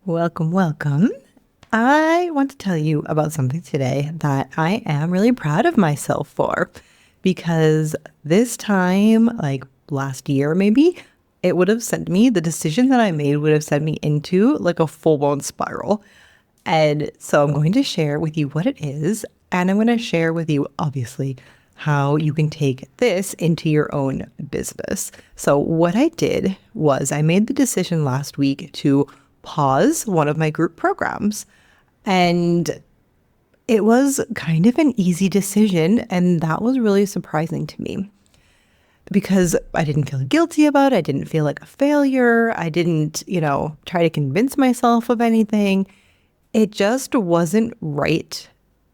Welcome, welcome. I want to tell you about something today that I am really proud of myself for because this time, like last year maybe, it would have sent me, the decision that I made would have sent me into like a full-blown spiral. And so I'm going to share with you what it is, and I'm going to share with you, obviously, how you can take this into your own business. So what I did was I made the decision last week to pause one of my group programs. And it was kind of an easy decision, and that was really surprising to me because I didn't feel guilty about it. I didn't feel like a failure. I didn't, try to convince myself of anything. It just wasn't right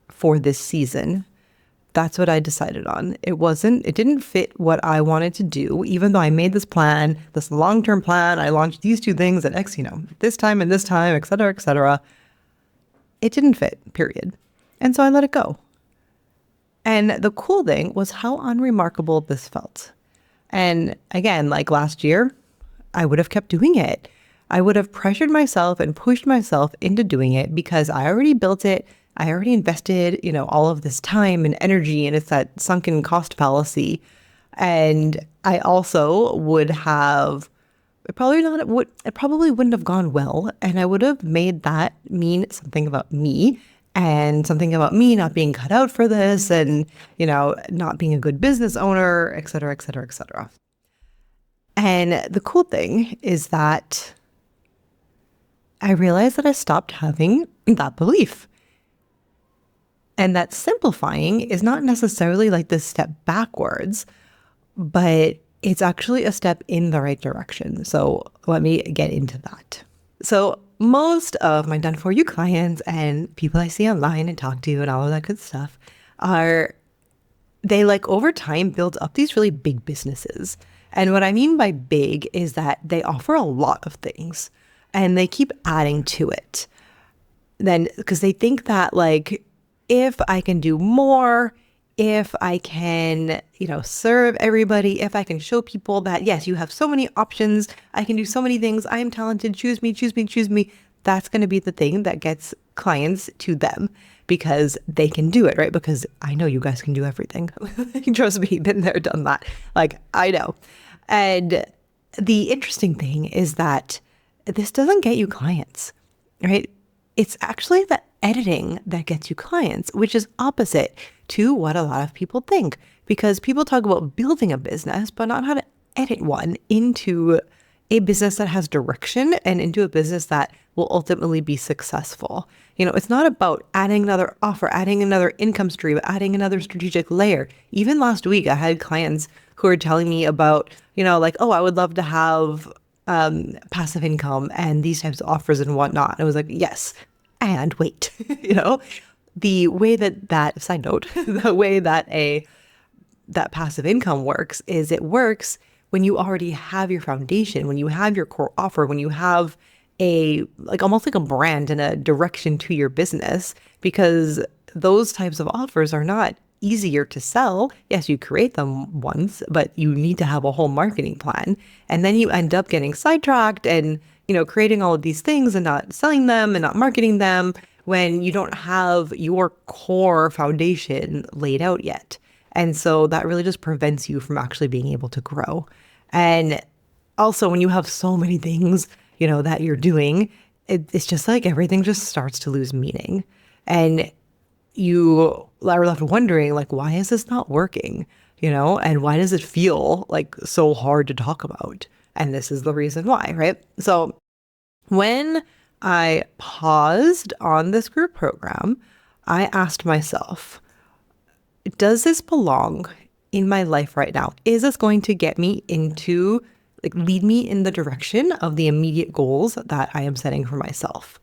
for this season. That's what I decided on. It didn't fit what I wanted to do, even though I made this plan, this long-term plan. I launched these two things at X, this time and this time, et cetera, et cetera. It didn't fit, period. And so I let it go. And the cool thing was how unremarkable this felt. And again, like last year, I would have kept doing it. I would have pressured myself and pushed myself into doing it because I already built it. I already invested, all of this time and energy, and it's that sunken cost fallacy. And I also would have it probably wouldn't have gone well. And I would have made that mean something about me and something about me not being cut out for this and, not being a good business owner, et cetera, et cetera, et cetera. And the cool thing is that I realized that I stopped having that belief. And that simplifying is not necessarily like this step backwards, but it's actually a step in the right direction. So let me get into that. So most of my done for you clients and people I see online and talk to and all of that good stuff they over time build up these really big businesses. And what I mean by big is that they offer a lot of things and they keep adding to it. Then because they think that if I can do more, if I can, serve everybody, if I can show people that, yes, you have so many options, I can do so many things, I am talented, choose me, choose me, choose me. That's going to be the thing that gets clients to them because they can do it, right? Because I know you guys can do everything. Trust me, been there, done that. I know. And the interesting thing is that this doesn't get you clients, right? It's actually the editing that gets you clients, which is opposite to what a lot of people think, because people talk about building a business, but not how to edit one into a business that has direction and into a business that will ultimately be successful. It's not about adding another offer, adding another income stream, adding another strategic layer. Even last week, I had clients who were telling me about, oh, I would love to have passive income and these types of offers and whatnot. And I was like, yes, and wait, the way that side note, the way that that passive income works is it works when you already have your foundation, when you have your core offer, when you have almost like a brand and a direction to your business, because those types of offers are not easier to sell. Yes, you create them once, but you need to have a whole marketing plan. And then you end up getting sidetracked and, creating all of these things and not selling them and not marketing them when you don't have your core foundation laid out yet. And so that really just prevents you from actually being able to grow. And also when you have so many things, that you're doing, it's just like everything just starts to lose meaning. And you are left wondering, why is this not working? And why does it feel so hard to talk about? And this is the reason why, right? So when I paused on this group program, I asked myself, does this belong in my life right now? Is this going to get me into, lead me in the direction of the immediate goals that I am setting for myself?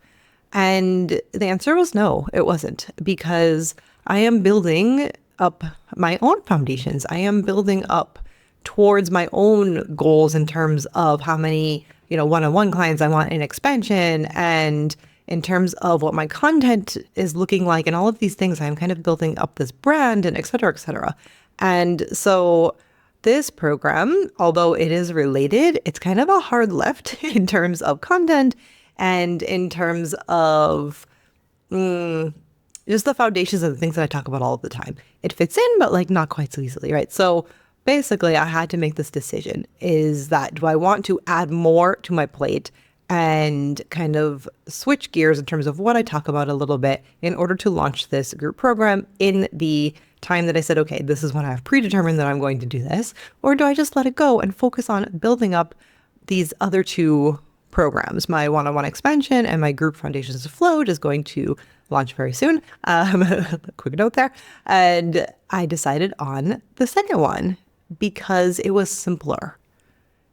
And the answer was no, it wasn't, because I am building up my own foundations. I am building up towards my own goals in terms of how many, one-on-one clients I want in expansion, and in terms of what my content is looking like and all of these things. I'm kind of building up this brand and et cetera, et cetera. And so this program, although it is related, it's kind of a hard left in terms of content And in terms of just the foundations of the things that I talk about all the time, it fits in, but like not quite so easily, right? So basically, I had to make this decision, is that do I want to add more to my plate and kind of switch gears in terms of what I talk about a little bit in order to launch this group program in the time that I said, okay, this is when I've predetermined that I'm going to do this? Or do I just let it go and focus on building up these other two programs? My one-on-one expansion and my group Foundations to Float is going to launch very soon. Quick note there. And I decided on the second one because it was simpler,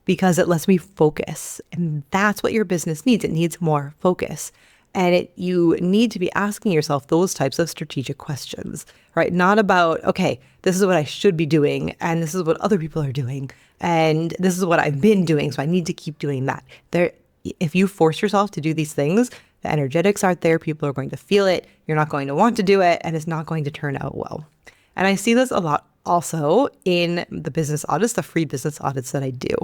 because it lets me focus. And that's what your business needs. It needs more focus. And you need to be asking yourself those types of strategic questions, right? Not about, okay, this is what I should be doing, and this is what other people are doing, and this is what I've been doing, so I need to keep doing that. If you force yourself to do these things, the energetics aren't there, people are going to feel it, you're not going to want to do it, and it's not going to turn out well. And I see this a lot also in the business audits, the free business audits that I do.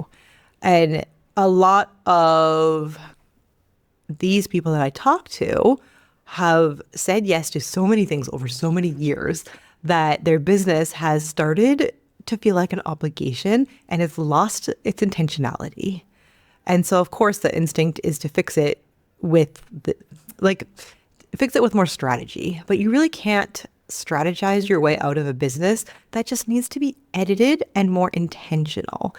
And a lot of these people that I talk to have said yes to so many things over so many years that their business has started to feel like an obligation and it's lost its intentionality. And so, of course, the instinct is to fix it with more strategy. But you really can't strategize your way out of a business that just needs to be edited and more intentional.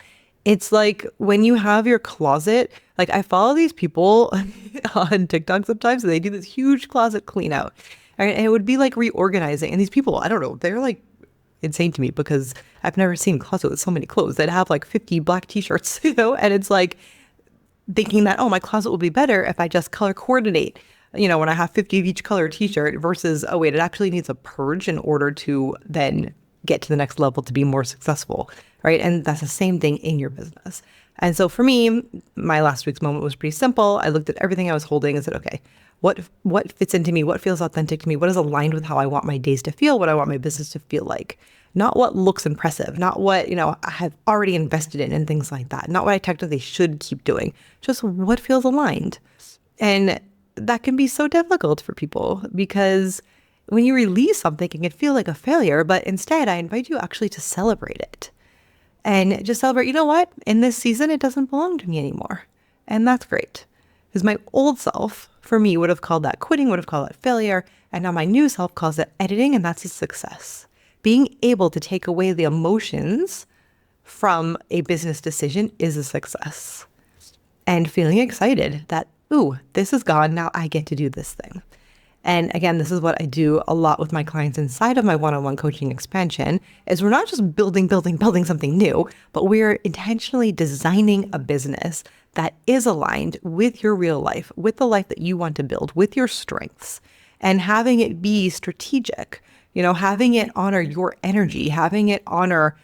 It's like when you have your closet, like I follow these people on TikTok sometimes, and they do this huge closet clean out. And it would be like reorganizing. And these people, I don't know, they're like insane to me because I've never seen a closet with so many clothes. They'd have like 50 black t-shirts, and it's like thinking that, oh, my closet will be better if I just color coordinate, when I have 50 of each color t-shirt versus, oh, wait, it actually needs a purge in order to then get to the next level to be more successful, right? And that's the same thing in your business. And so for me, my last week's moment was pretty simple. I looked at everything I was holding and said, okay, what fits into me? What feels authentic to me? What is aligned with how I want my days to feel? What I want my business to feel like? Not what looks impressive, not what, I have already invested in and things like that. Not what I technically should keep doing, just what feels aligned. And that can be so difficult for people because when you release something, it can feel like a failure, but instead I invite you actually to celebrate it and just celebrate, you know what? In this season, it doesn't belong to me anymore. And that's great because my old self for me would have called that quitting, would have called that failure. And now my new self calls it editing, and that's a success. Being able to take away the emotions from a business decision is a success. And feeling excited that, ooh, this is gone. Now I get to do this thing. And again, this is what I do a lot with my clients inside of my one-on-one coaching expansion is we're not just building something new, but we're intentionally designing a business that is aligned with your real life, with the life that you want to build, with your strengths, and having it be strategic, having it honor your energy, having it honor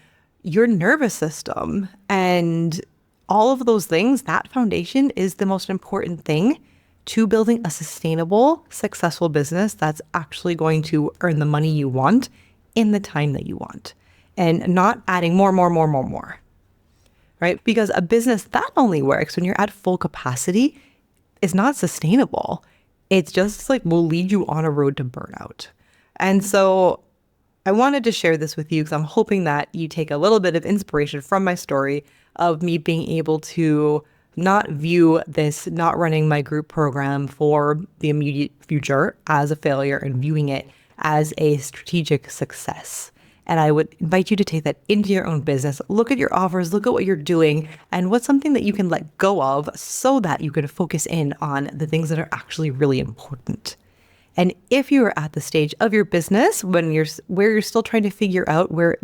your nervous system and all of those things. That foundation is the most important thing to building a sustainable, successful business that's actually going to earn the money you want in the time that you want and not adding more, right? Because a business that only works when you're at full capacity is not sustainable. It's just like will lead you on a road to burnout. And so I wanted to share this with you because I'm hoping that you take a little bit of inspiration from my story of me being able to not view this not running my group program for the immediate future as a failure and viewing it as a strategic success. And I would invite you to take that into your own business. Look at your offers, look at what you're doing, and what's something that you can let go of so that you can focus in on the things that are actually really important. And if you're at the stage of your business where you're still trying to figure out where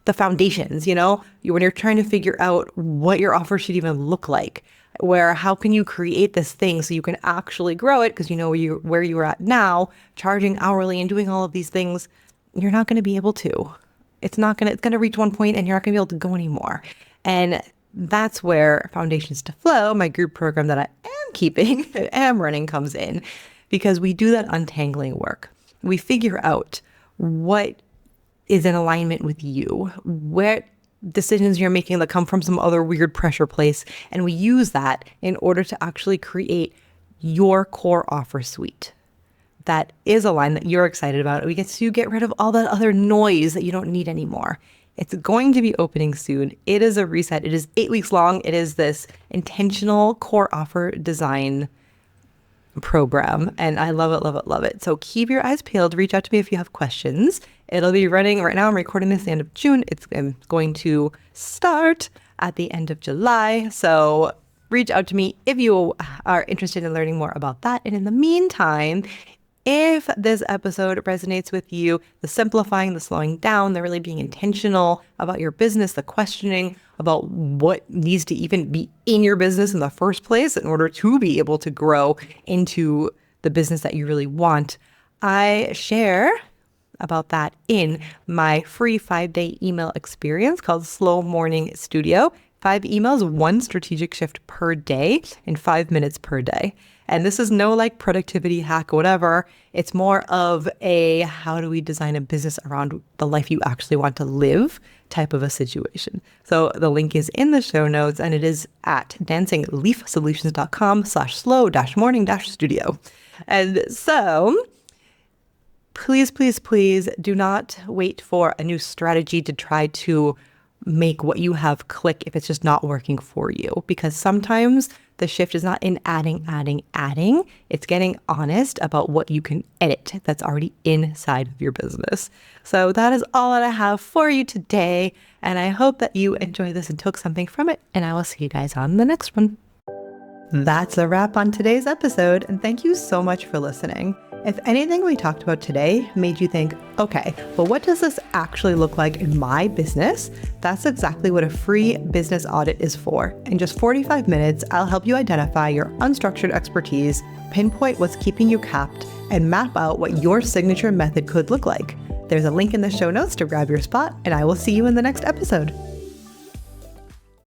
the foundations, when you're trying to figure out what your offer should even look like, how can you create this thing so you can actually grow it because where you're at now, charging hourly and doing all of these things, you're not going to be able to. It's going to reach one point and you're not going to be able to go anymore. And that's where Foundations to Flow, my group program that I am keeping, am running, comes in, because we do that untangling work. We figure out what is in alignment with you, what decisions you're making that come from some other weird pressure place. And we use that in order to actually create your core offer suite that is a line that you're excited about. We get to get rid of all that other noise that you don't need anymore. It's going to be opening soon. It is a reset. It is 8 weeks long. It is this intentional core offer design program. And I love it, love it, love it. So keep your eyes peeled. Reach out to me if you have questions. It'll be running right now. I'm recording this at the end of June. It's going to start at the end of July. So reach out to me if you are interested in learning more about that. And in the meantime, if this episode resonates with you, the simplifying, the slowing down, the really being intentional about your business, the questioning about what needs to even be in your business in the first place in order to be able to grow into the business that you really want, I share about that in my free 5-day email experience called Slow Morning Studio. 5 emails, 1 strategic shift per day in 5 minutes per day. And this is no like productivity hack, whatever. It's more of a how do we design a business around the life you actually want to live type of a situation. So the link is in the show notes, and it is at dancingleafsolutions.com/slow-morning-studio. And so please, please, please do not wait for a new strategy to try to make what you have click if it's just not working for you. Because sometimes the shift is not in adding. It's getting honest about what you can edit that's already inside of your business. So that is all that I have for you today. And I hope that you enjoyed this and took something from it. And I will see you guys on the next one. That's a wrap on today's episode. And thank you so much for listening. If anything we talked about today made you think, okay, well, what does this actually look like in my business? That's exactly what a free business audit is for. In just 45 minutes, I'll help you identify your unstructured expertise, pinpoint what's keeping you capped, and map out what your signature method could look like. There's a link in the show notes to grab your spot, and I will see you in the next episode.